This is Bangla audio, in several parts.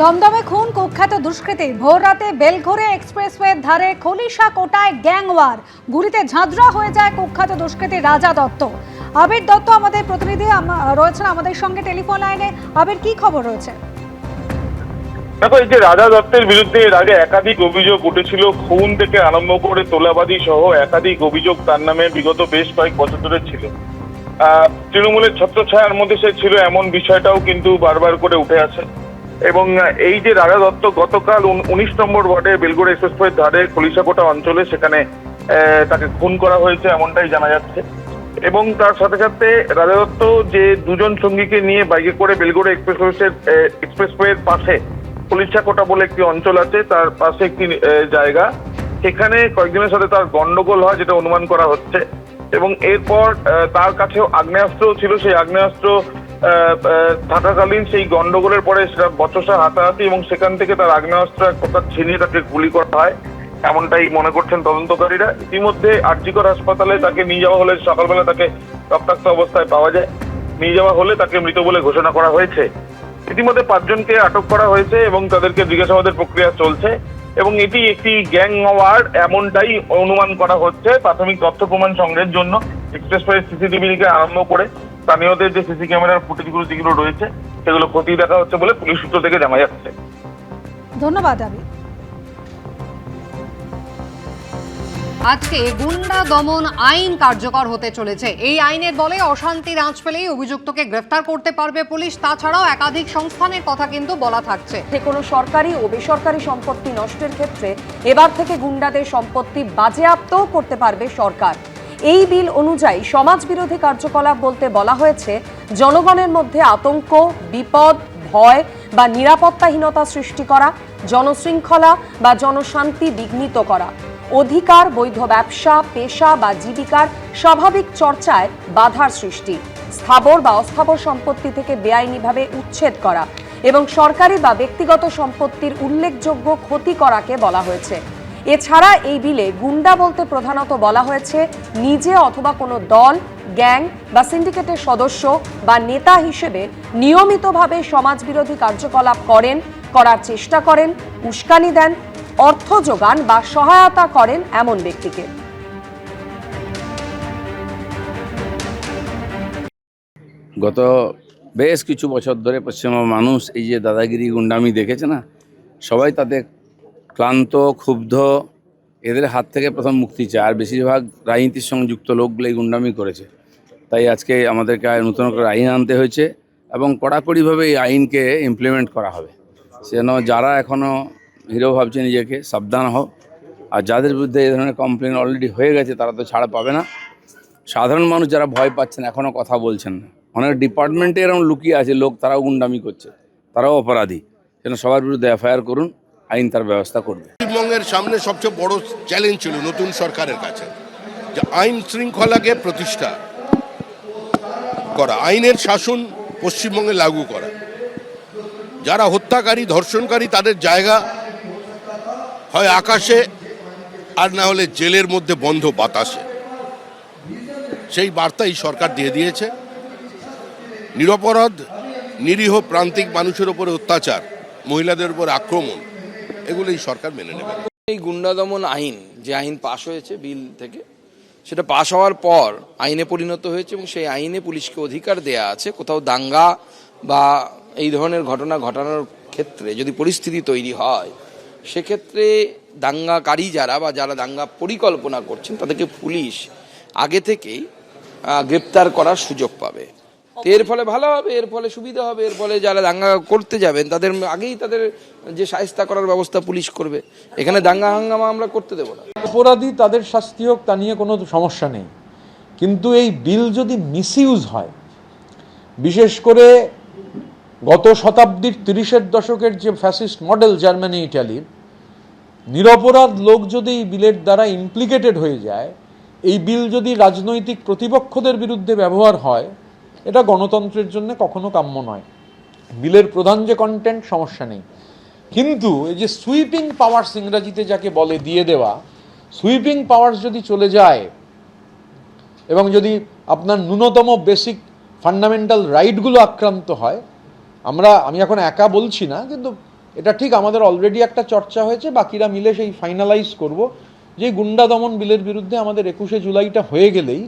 দমদমে খুন কুখ্যাত দুষ্কৃতী। ভোর রাতে বেলঘরে এক্সপ্রেসওয়ের ধারে খলিশা কোটায় গ্যাংওয়ার, গুলিতে ঝাঁঝরা হয়ে যায় কুখ্যাত দুষ্কৃতী রাজা দত্ত। আবির দত্ত আমাদের প্রতিনিধি রয়েছেন আমাদের সঙ্গে টেলিফোন লাইনে। আবির, কি খবর রয়েছে? দেখো, এই যে রাজা দত্তের বিরুদ্ধে এর আগে একাধিক অভিযোগ উঠেছিল, খুন থেকে আরম্ভ করে তোলাবাজি সহ একাধিক অভিযোগ তার নামে বিগত বেশ কয়েক বছর ধরে ছিল। তৃণমূলের ছত্রছায়ার মধ্যে সে ছিল এমন বিষয়টাও কিন্তু বারবার করে উঠে আসে। এবং এই যে রাজা দত্ত গতকাল 19 নম্বর ওয়ার্ডে বেলঘড় এক্সপ্রেসওয়ের ধারে খলিশাকোটা অঞ্চলে সেখানে তাকে খুন করা হয়েছে এমনটাই জানা যাচ্ছে। এবং তার সাথে সাথে রাজা দত্ত যে দুজন সঙ্গীকে নিয়ে বাইকে করে বেলঘড় এক্সপ্রেসওয়ের পাশে খলিশাকোটা বলে একটি অঞ্চল আছে, তার পাশে একটি জায়গা, সেখানে কয়েকজনের সাথে তার গন্ডগোল হয় যেটা অনুমান করা হচ্ছে। এবং এরপর তার কাছেও আগ্নেয়াস্ত্র ছিল, সেই আগ্নেয়াস্ত্র থাকাকালীন সেই গন্ডগোলের পরে সেটা বচসা হাতাহাতি এবং সেখান থেকে তার আগ্নেয়াস্ত্র এক প্রকার ছিনিয়ে তাকে গুলি করা হয় এমনটাই মনে করছেন তদন্তকারীরা। ইতিমধ্যে আরজিকর হাসপাতালে তাকে নিয়ে যাওয়া হলে সকালবেলা তাকে রক্তাক্ত অবস্থায় পাওয়া যায়। নিয়ে যাওয়া হলে তাকে মৃত বলে ঘোষণা করা হয়েছে। ইতিমধ্যে 5 জনকে আটক করা হয়েছে এবং তাদেরকে জিজ্ঞাসাবাদের প্রক্রিয়া চলছে। এবং এটি একটি গ্যাং ওয়ার এমনটাই অনুমান করা হচ্ছে। প্রাথমিক তথ্য প্রমাণ সংগ্রহের জন্য এক্সপ্রেসওয়ে সিসিটিভি থেকে আরম্ভ করে স্থানীয়দের যে সিসি ক্যামেরার ফুটেজগুলো যেগুলো রয়েছে সেগুলো খতিয়ে দেখা হচ্ছে বলে পুলিশ সূত্র থেকে জানা যাচ্ছে। ধন্যবাদ আবির। আজকে গুন্ডা দমন আইন কার্যকর হতে চলেছে। এই আইনের বলে অশান্তির আঁচ পেলেই অভিযুক্তকে গ্রেফতার করতে পারবে পুলিশ। তাছাড়াও একাধিক সংস্থানের কথা কিন্তু বলা থাকছে। কোনো সরকারি ও বেসরকারি সম্পত্তি নষ্টের ক্ষেত্রে এবার থেকে গুন্ডাদের সম্পত্তি বাজেয়াপ্তও করতে পারবে সরকার। এই বিল অনুযায়ী সমাজ বিরোধী কার্যকলাপ বলতে বলা হয়েছে জনগণের মধ্যে আতঙ্ক, বিপদ, ভয় বা নিরাপত্তাহীনতা সৃষ্টি করা, জনশৃঙ্খলা বা জনশান্তি বিঘ্নিত করা, অধিকার, বৈধ ব্যবসা, পেশা বা জীবিকার স্বাভাবিক চর্চায় বাধার সৃষ্টি, স্থাবর বা অস্থাবর সম্পত্তি থেকে বেআইনিভাবে উচ্ছেদ করা এবং সরকারি বা ব্যক্তিগত সম্পত্তির উল্লেখযোগ্য ক্ষতি করাকে বলা হয়েছে। এছাড়া এই বিলে গুন্ডা বলতে প্রধানত বলা হয়েছে নিজে অথবা কোনো দল, গ্যাং বা সিন্ডিকেটের সদস্য বা নেতা হিসেবে নিয়মিতভাবে সমাজবিরোধী কার্যকলাপ করার চেষ্টা করেন, উস্কানি দেন, অর্থ যোগান বা সহায়তা করেন এমন ব্যক্তিকে। গত বেশ কিছু বছর ধরে পশ্চিমবঙ্গের মানুষ এই যে দাদাগিরি গুন্ডামি দেখেছে না, সবাই তাতে ক্লান্ত, ক্ষুব্ধ। এদের হাত থেকে প্রথম মুক্তি চায়। আর বেশিরভাগ রাজনীতির সঙ্গে যুক্ত লোকগুলো এই গুন্ডামি করেছে। তাই আজকে আমাদেরকে নতুন করে আইন আনতে হয়েছে এবং কড়াকড়িভাবে এই আইনকে ইমপ্লিমেন্ট করা হবে। সেজন্য যারা এখনও হিরো ভাবছে নিজেকে, সাবধান হোক। আর যাদের বিরুদ্ধে এই ধরনের কমপ্লেন অলরেডি হয়ে গেছে তারা তো ছাড়া পাবে না। সাধারণ মানুষ যারা ভয় পাচ্ছেন, এখনও কথা বলছেন না, অনেক ডিপার্টমেন্টে এরকম লুকিয়ে আছে লোক, তারাও গুন্ডামি করছে, তারাও অপরাধী। সেজন্য সবার বিরুদ্ধে এফআইআর করুন, আইন তার ব্যবস্থা করবে। পশ্চিমবঙ্গের সামনে সবচেয়ে বড় চ্যালেঞ্জ ছিল নতুন সরকারের কাছে যে আইন শৃঙ্খলাকে প্রতিষ্ঠা করা, আইনের শাসন পশ্চিমবঙ্গে লাগু করা। যারা হত্যাকারী, ধর্ষণকারী, তাদের জায়গা হয় আকাশে আর না হলে জেলের মধ্যে বন্ধ বাতাসে। সেই বার্তা এই সরকার দিয়ে দিয়েছে। নিরপরাধ নিরীহ প্রান্তিক মানুষের উপরে অত্যাচার, মহিলাদের উপর আক্রমণ, এগুলো এই সরকার মেনে নেবে। এই গুন্ডা দমন আইন, যে আইন পাশ হয়েছে বিল থেকে, সেটা পাশ হওয়ার পর আইনে পরিণত হয়েছে এবং সেই আইনে পুলিশকে অধিকার দেয়া আছে কোথাও দাঙ্গা বা এই ধরনের ঘটনা ঘটানোর ক্ষেত্রে যদি পরিস্থিতি তৈরি হয়, সেক্ষেত্রে দাঙ্গাকারী যারা বা যারা দাঙ্গা পরিকল্পনা করছেন তাদেরকে পুলিশ আগে থেকেই গ্রেপ্তার করার সুযোগ পাবে। এর ফলে ভালো হবে, এর ফলে সুবিধা হবে, এর ফলে যারা দাঙ্গা করতে যাবেন তাদের আগেই তাদের যে শায়েস্তা করার ব্যবস্থা পুলিশ করবে। এখানে দাঙ্গা হাঙ্গামা আমরা করতে দেবো না। অপরাধী তাদের শাস্তি হোক, তা নিয়ে কোনো সমস্যা নেই। কিন্তু এই বিল যদি মিসইউজ হয়, বিশেষ করে গত শতাব্দীর 30-এর দশকের যে ফ্যাসিস্ট মডেল জার্মানি, ইটালির, নিরপরাধ লোক যদি এই বিলের দ্বারা ইমপ্লিকেটেড হয়ে যায়, এই বিল যদি রাজনৈতিক প্রতিপক্ষদের বিরুদ্ধে ব্যবহার হয়, এটা গণতন্ত্রের জন্য কখনো কাম্য নয়। বিলের প্রধান যে কন্টেন্ট, সমস্যা নেই, কিন্তু এই যে সুইপিং পাওয়ার্স ইংরাজিতে যাকে বলে দিয়ে দেওয়া, সুইপিং পাওয়ার্স যদি চলে যায় এবং যদি আপনার ন্যূনতম বেসিক ফান্ডামেন্টাল রাইটগুলো আক্রান্ত হয়, আমি এখন একা বলছি না, কিন্তু এটা ঠিক আমাদের অলরেডি একটা চর্চা হয়েছে, বাকিরা মিলে সেই ফাইনালাইজ করব যে গুন্ডা দমন বিলের বিরুদ্ধে আমাদের 21শে জুলাইটা হয়ে গেলেই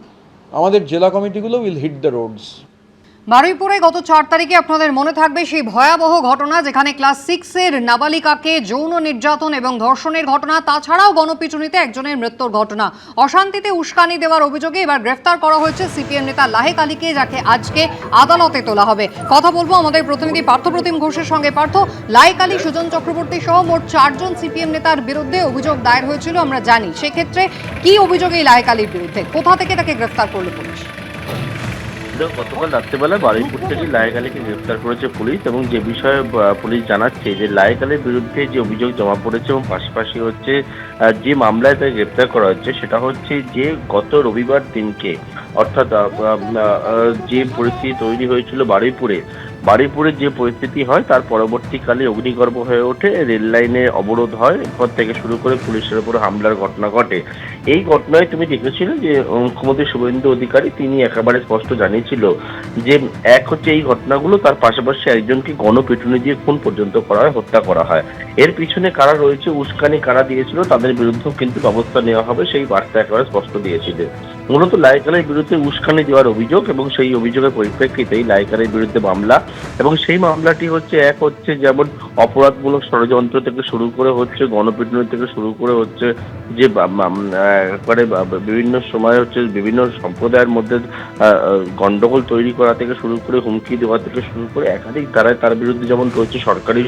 আমাদের জেলা কমিটিগুলো উইল হিট দ্য রোডস। বারুইপুরে গত 4 তারিখে আপনাদের মনে থাকবে সেই ভয়াবহ ঘটনা, যেখানে ক্লাস 6-এর নাবালিকাকে যৌন নির্যাতন এবং ধর্ষণের ঘটনা, তাছাড়াও গণপিটুনিতে একজনের মৃত্যুর ঘটনা। অশান্তিতে উস্কানি দেওয়ার অভিযোগে এবার গ্রেফতার করা হয়েছে সিপিএম নেতা লাহেক আলীকে, যাকে আজকে আদালতে তোলা হবে। কথা বলবো আমাদের প্রতিনিধি পার্থপ্রতিম ঘোষের সঙ্গে। পার্থ, লাহেক আলী, সুজন চক্রবর্তী সহ মোট 4 জন সিপিএম নেতার বিরুদ্ধে অভিযোগ দায়ের হয়েছিল, আমরা জানি। সেক্ষেত্রে কি অভিযোগ এই লাহেক আলীর বিরুদ্ধে? কোথা থেকে তাকে গ্রেফতার করলো পুলিশ? গতকাল রাত্রেবেলা বারুইপুর থেকে লাহেক আলীকে গ্রেফতার করেছে পুলিশ, এবং যে বিষয়ে পুলিশ জানাচ্ছে যে লাহেক আলীর বিরুদ্ধে যে অভিযোগ জমা পড়েছে এবং পাশাপাশি হচ্ছে যে মামলায় তাকে গ্রেফতার করা হচ্ছে সেটা হচ্ছে যে গত রবিবার দিনকে, অর্থাৎ যে পরিস্থিতি তৈরি হয়েছিল বারুইপুরে যে পরিস্থিতি হয় তার পরবর্তীকালে অগ্নিগর্ভ হয়ে ওঠে, রেল লাইনে অবরোধ হয়, এরপর থেকে শুরু করে পুলিশের উপর হামলার ঘটনা ঘটে। এই ঘটনায় তুমি দেখেছিলে যে মুখ্যমন্ত্রী শুভেন্দু অধিকারী তিনি একেবারে স্পষ্ট জানিয়েছিল যে এক হচ্ছে এই ঘটনাগুলো, তার পাশাপাশি একজনকে গণপিটুনি দিয়ে খুন পর্যন্ত করা হয়, হত্যা করা হয়। এর পিছনে কারা রয়েছে, উস্কানি কারা দিয়েছিল, তাদের বিরুদ্ধেও কিন্তু ব্যবস্থা নেওয়া হবে, সেই বার্তা একেবারে স্পষ্ট দিয়েছিলেন। মূলত লাহেক আলীর বিরুদ্ধে উস্কানি দেওয়ার অভিযোগ, এবং সেই অভিযোগের পরিপ্রেক্ষিতেই লাহেক আলীর বিরুদ্ধে মামলা, এবং সেই মামলাটি হচ্ছে যেমন অপরাধমূলক ষড়যন্ত্র থেকে শুরু করে হচ্ছে গণপিটুনি থেকে শুরু করে হচ্ছে যে একবারে বিভিন্ন সময় হচ্ছে বিভিন্ন সম্প্রদায়ের মধ্যে গন্ডগোল তৈরি করা থেকে শুরু করে হুমকি দেওয়া থেকে শুরু করে একাধিক ধারায় তার বিরুদ্ধে যেমন রয়েছে সরকারি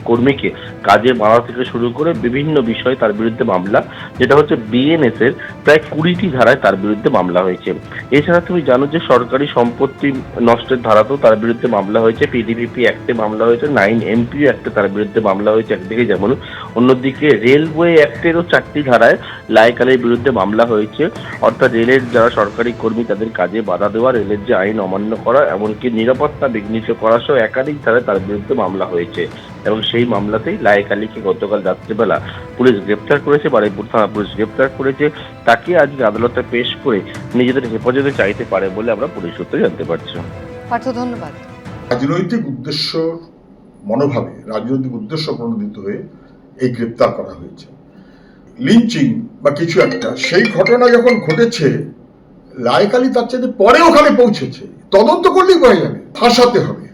কর্মীকে কাজে বাড়া থেকে শুরু করে বিভিন্ন বিষয়ে তার বিরুদ্ধে মামলা, যেটা হচ্ছে বিএনএস এর প্রায় 20টি ধারায় তার বিরুদ্ধে মামলা হয়েছে। এছাড়া তুমি জানো যে সরকারি সম্পত্তি নষ্টের ধারাতেও তার বিরুদ্ধে মামলা হয়েছে, পিডিপিপি অ্যাক্টে মামলা হয়েছে, 9MP অ্যাক্টে তার বিরুদ্ধে মামলা হয়েছে একদিকে, যেমন অন্যদিকে রেলওয়ে অ্যাক্টেরও 4টি ধারায় লাহেক আলীর বিরুদ্ধে মামলা হয়েছে। অর্থাৎ রেলের যারা সরকারি কর্মী তাদের কাজে বাধা দেওয়া, রেলের যে আইন অমান্য করা, এমনকি নিরাপত্তা বিঘ্নিত করা সহ একাধিক ধারায় তার বিরুদ্ধে মামলা হয়েছে, এবং সেই মামলাতেই লাহেক আলীকে গতকাল রাত্রিবেলা পুলিশ গ্রেপ্তার করেছে, বারুইপুর থানা পুলিশ গ্রেপ্তার করেছে। তাকে আজকে আদালতে পেশ করে নিজেদের হেফাজতে চাইতে পারে বলে আমরা পুলিশ সূত্রে জানতে পারছি। পার্থ, ধন্যবাদ। রাজনৈতিক উদ্দেশ্য মনোভাবে রাজনৈতিক উদ্দেশ্য প্রণোদিত হয়ে এই গ্রেপ্তার করা হয়েছে। লিঞ্চিং বা কিছু একটা, সেই ঘটনা যখন ঘটেছে লাহেক আলী তার চেয়ে পরে ওখানে পৌঁছেছে, তদন্ত করলেই বোঝা যাবে, ফাঁসাতে হবে,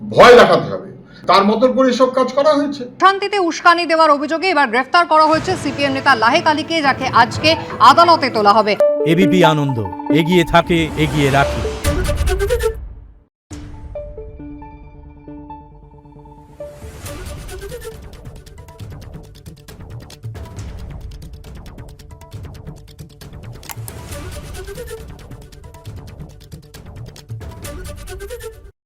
ভয় দেখাতে হবে, তার মতন করে এসব কাজ করা হয়েছে। শান্তিতে উস্কানি দেওয়ার অভিযোগে এবার গ্রেফতার করা হয়েছে সিপিএম নেতা লাহেক আলীকে, যাকে আজকে আদালতে তোলা হবে। এবিপি আনন্দ, এগিয়ে থাকে, এগিয়ে রাখে।